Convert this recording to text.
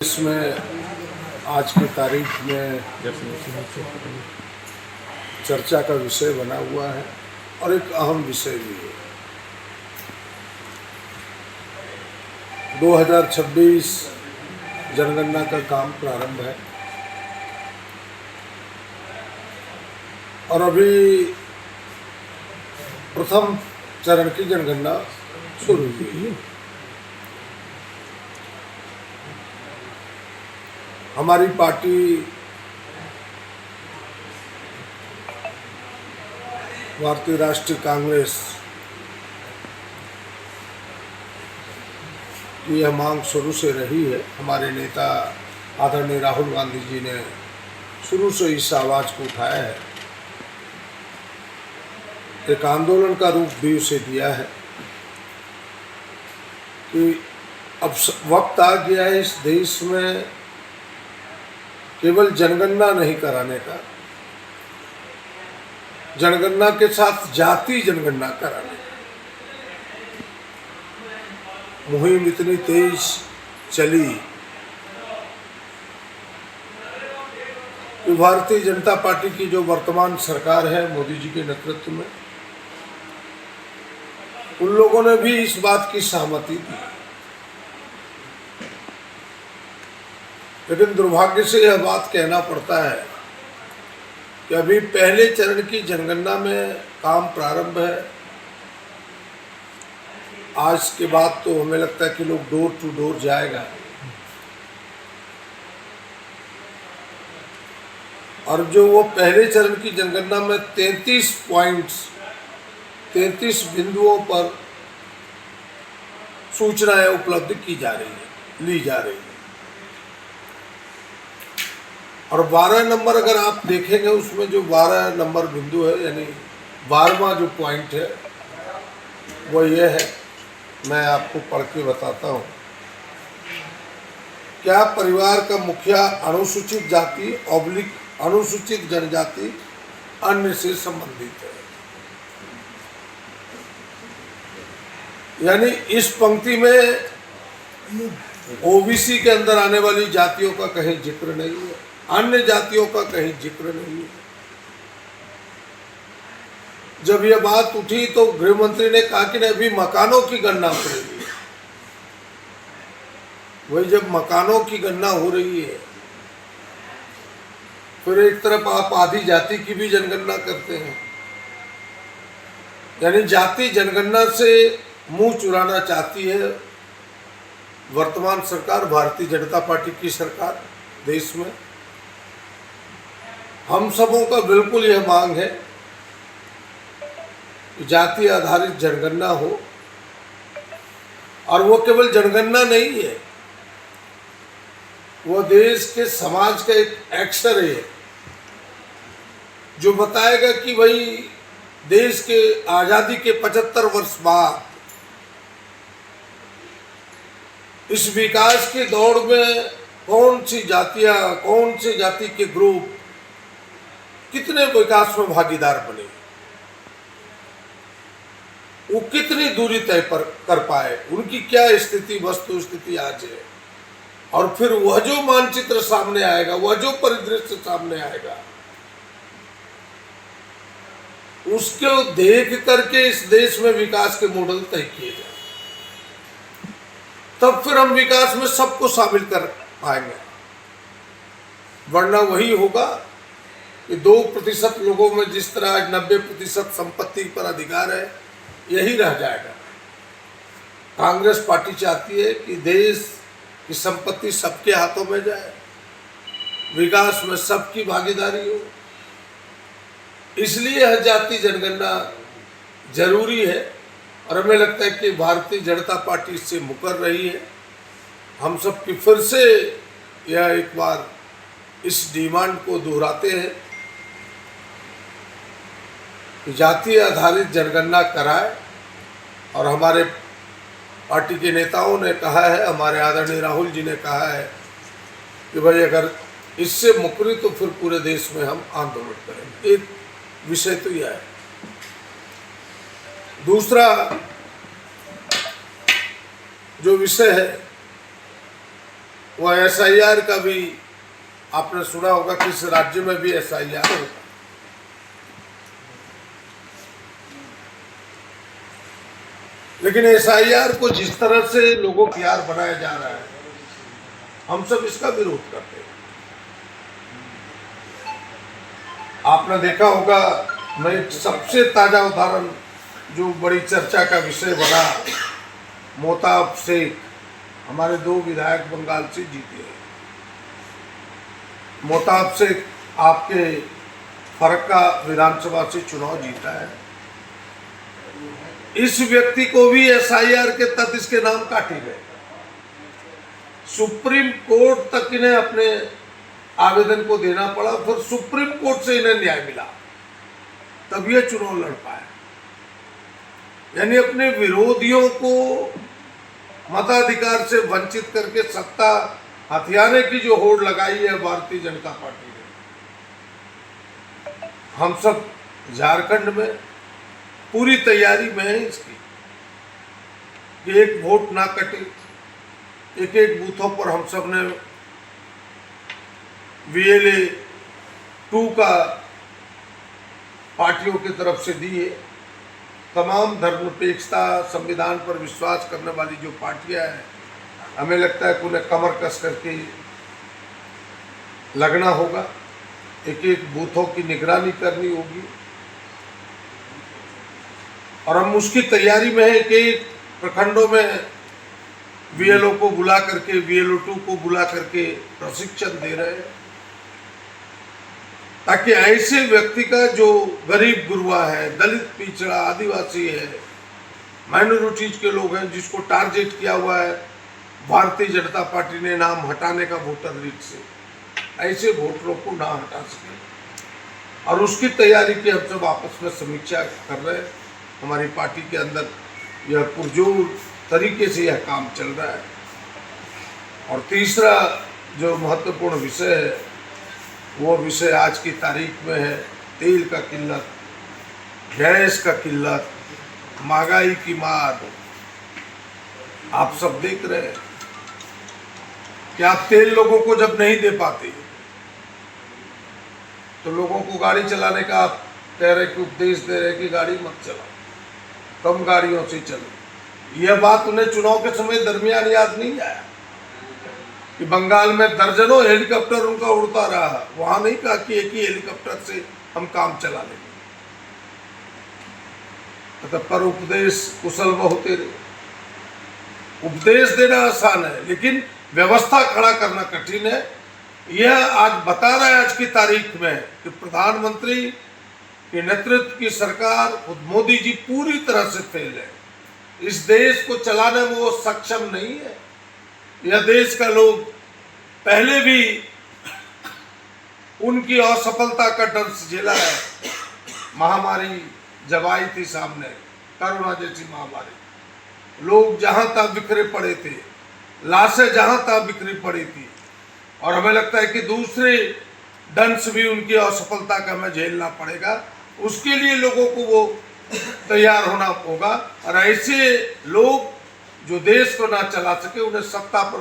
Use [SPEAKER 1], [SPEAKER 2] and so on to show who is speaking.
[SPEAKER 1] इसमें आज की तारीख में चर्चा का विषय बना हुआ है और एक अहम विषय भी है। 2026 जनगणना का काम प्रारंभ है और अभी प्रथम चरण की जनगणना शुरू हुई है। हमारी पार्टी भारतीय राष्ट्रीय कांग्रेस की यह मांग शुरू से रही है। हमारे नेता आदरणीय राहुल गांधी जी ने शुरू से इस आवाज़ को उठाया है, एक आंदोलन का रूप भी उसे दिया है कि अब वक्त आ गया है इस देश में केवल जनगणना नहीं कराने का, जनगणना के साथ जाति जनगणना कराने का। मुहिम इतनी तेज चली कि भारतीय जनता पार्टी की जो वर्तमान सरकार है मोदी जी के नेतृत्व में, उन लोगों ने भी इस बात की सहमति दी। लेकिन दुर्भाग्य से यह बात कहना पड़ता है कि अभी पहले चरण की जनगणना में काम प्रारंभ है। आज के बाद तो हमें लगता है कि लोग डोर टू डोर जाएगा और जो वो पहले चरण की जनगणना में 33 पॉइंट्स 33 बिंदुओं पर सूचनाएं उपलब्ध की जा रही है, ली जा रही है और 12 नंबर अगर आप देखेंगे उसमें जो 12 नंबर बिंदु है यानी 12वां जो पॉइंट है वो ये है, मैं आपको पढ़ के बताता हूँ। क्या परिवार का मुखिया अनुसूचित जाति ऑब्लिक अनुसूचित जनजाति अन्य से संबंधित है। यानी इस पंक्ति में ओबीसी के अंदर आने वाली जातियों का कहीं जिक्र नहीं है, अन्य जातियों का कहीं जिक्र नहीं है। जब यह बात उठी तो गृह मंत्री ने कहा कि नहीं, अभी मकानों की गणना हो रही है। वही जब मकानों की गणना हो रही है फिर एक तरफ आप आधी जाति की भी जनगणना करते हैं, यानी जाति जनगणना से मुंह चुराना चाहती है वर्तमान सरकार, भारतीय जनता पार्टी की सरकार देश में। हम सबों का बिल्कुल यह मांग है कि जाति आधारित जनगणना हो और वो केवल जनगणना नहीं है, वो देश के समाज का एक एक्सरे है जो बताएगा कि भाई देश के आज़ादी के 75 वर्ष बाद इस विकास की दौड़ में कौन सी जातियां, कौन से जाति के ग्रुप कितने विकास में भागीदार बने, वो कितनी दूरी तय कर पाए, उनकी क्या स्थिति वस्तु स्थिति आज है। और फिर वह जो मानचित्र सामने आएगा, वह जो परिदृश्य सामने आएगा, उसको देख करके इस देश में विकास के मॉडल तय किए जाए, तब फिर हम विकास में सबको शामिल कर पाएंगे। वरना वही होगा कि 2% लोगों में जिस तरह आज 90% संपत्ति पर अधिकार है, यही रह जाएगा। कांग्रेस पार्टी चाहती है कि देश की संपत्ति सबके हाथों में जाए, विकास में सबकी भागीदारी हो। इसलिए यह जाति जनगणना जरूरी है और हमें लगता है कि भारतीय जनता पार्टी इससे मुकर रही है। हम सब की फिर से यह एक बार इस डिमांड को दोहराते हैं कि जाति आधारित जनगणना कराए। और हमारे पार्टी के नेताओं ने कहा है, हमारे आदरणीय राहुल जी ने कहा है कि भाई अगर इससे मुकरी तो फिर पूरे देश में हम आंदोलन करेंगे। एक विषय तो यह है। दूसरा जो विषय है वह SIR का भी आपने सुना होगा कि इस राज्य में भी SIR होगा। लेकिन SIR को जिस तरह से लोगों की यार बनाया जा रहा है, हम सब इसका विरोध करते हैं। आपने देखा होगा, मैं सबसे ताजा उदाहरण जो बड़ी चर्चा का विषय बना, मोहताब शेख, हमारे 2 विधायक बंगाल से जीते हैं। मोहताब शेख आपके फरक्का विधानसभा से चुनाव जीता है। इस व्यक्ति को भी SIR के तहत इसके नाम काटे गए। सुप्रीम कोर्ट तक इन्हें अपने आवेदन को देना पड़ा, फिर सुप्रीम कोर्ट से इन्हें न्याय मिला, तब ये चुनाव लड़ पाए। यानी अपने विरोधियों को मताधिकार से वंचित करके सत्ता हथियाने की जो होड़ लगाई है भारतीय जनता पार्टी ने। हम सब झारखंड में पूरी तैयारी में है इसकी कि एक वोट ना कटे। एक एक बूथों पर हम सब ने VLA 2 का पार्टियों की तरफ से दिए। तमाम धर्मनिरपेक्षता, संविधान पर विश्वास करने वाली जो पार्टियां हैं, हमें लगता है कि उन्हें कमर कस करके लगना होगा। एक एक बूथों की निगरानी करनी होगी और हम उसकी तैयारी में है कि प्रखंडों में VLO को बुला करके, VLO 2 को बुला करके प्रशिक्षण दे रहे हैं, ताकि ऐसे व्यक्ति का जो गरीब गुरबा है, दलित, पिछड़ा, आदिवासी है, माइनॉरिटीज के लोग हैं, जिसको टारगेट किया हुआ है भारतीय जनता पार्टी ने नाम हटाने का वोटर लिस्ट से, ऐसे वोटरों को ना हटा सके। और उसकी तैयारी की हम सब आपस में समीक्षा कर रहे हैं। हमारी पार्टी के अंदर यह पुरजोर तरीके से यह काम चल रहा है। और तीसरा जो महत्वपूर्ण विषय है, वो विषय आज की तारीख में है तेल का किल्लत, गैस का किल्लत, महंगाई की मार। आप सब देख रहे हैं कि आप तेल लोगों को जब नहीं दे पाते तो लोगों को गाड़ी चलाने का आप कह रहे कि उपदेश दे रहे कि गाड़ी मत चलाओ, कम गाड़ियों से चलो। यह बात उन्हें चुनाव के समय दरमियान याद नहीं आया कि बंगाल में दर्जनों हेलीकॉप्टर उनका उड़ता रहा। वहां नहीं कहा कि एक ही हेलीकॉप्टर से हम काम चला लेंगे। पर उपदेश कुशल बहुते रहे। उपदेश देना आसान है, लेकिन व्यवस्था खड़ा करना कठिन है। यह आज बता रहा है आज की तारीख में कि प्रधानमंत्री के नेतृत्व की सरकार, मोदी जी पूरी तरह से फेल है। इस देश को चलाने में वो सक्षम नहीं है। यह देश का लोग पहले भी उनकी असफलता का डर झेला है। महामारी जब आई थी सामने, कोरोना जैसी महामारी, लोग जहां तक बिखरे पड़े थे, लाशें जहां तक बिखरी पड़ी थी, और हमें लगता है कि दूसरे दंश भी उनकी असफलता का हमें झेलना पड़ेगा। उसके लिए लोगों को वो तैयार होना होगा। और ऐसे लोग जो देश को ना चला सके, उन्हें सत्ता पर